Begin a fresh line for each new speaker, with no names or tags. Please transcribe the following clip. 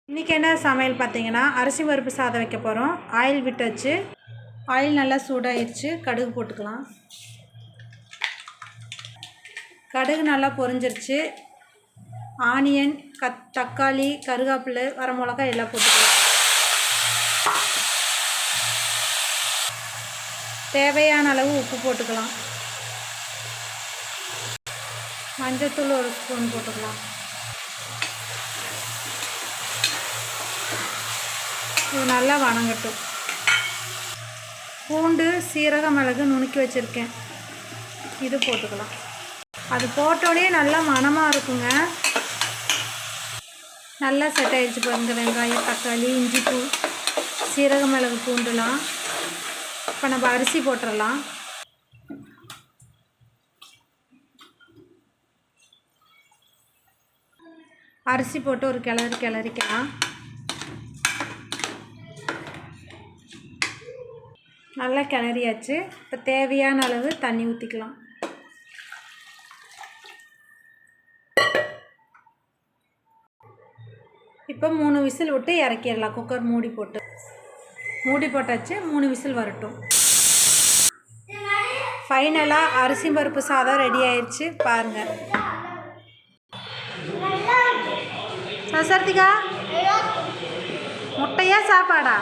இன்றைக்கி என்ன சமையல் பார்த்தீங்கன்னா, அரிசி பருப்பு சாதம் வைக்க போகிறோம். ஆயில் விட்டாச்சு. ஆயில் நல்லா சூடாகிடுச்சு. கடுகு போட்டுக்கலாம். கடுகு நல்லா பொரிஞ்சிருச்சு. ஆனியன், தக்காளி, கருவேப்பிலை, வரமிளகாய் எல்லாம் போட்டுக்கலாம். தேவையான அளவு உப்பு போட்டுக்கலாம். மஞ்சள்தூள் 1 ஸ்பூன் போட்டுக்கலாம். இது நல்லா வணங்கட்டும். பூண்டு, சீரகம், மிளகு நுணுக்கி வச்சுருக்கேன். இது போட்டுக்கலாம். அது போட்டோடனே நல்லா மணமாக இருக்குங்க. நல்லா செட் ஆகிடுச்சு பாருங்க. வெங்காயம், தக்காளி, இஞ்சி, பூ, சீரகம், மிளகு, பூண்டுலாம். இப்போ நம்ம அரிசி போட்டுடலாம். அரிசி போட்டு ஒரு கிளறிக்கலாம். நல்லா கிளறியாச்சு. இப்போ தேவையான அளவு தண்ணி ஊற்றிக்கலாம். இப்போ 3 விசில் விட்டு இறக்கிடலாம். குக்கர் மூடி போட்டாச்சு. 3 விசில் வரட்டும். ஃபைனலாக அரிசி பருப்பு சாதம் ரெடி ஆயிடுச்சு பாருங்கள். சரஸ்வதிகா, முட்டையா சாப்பாடா?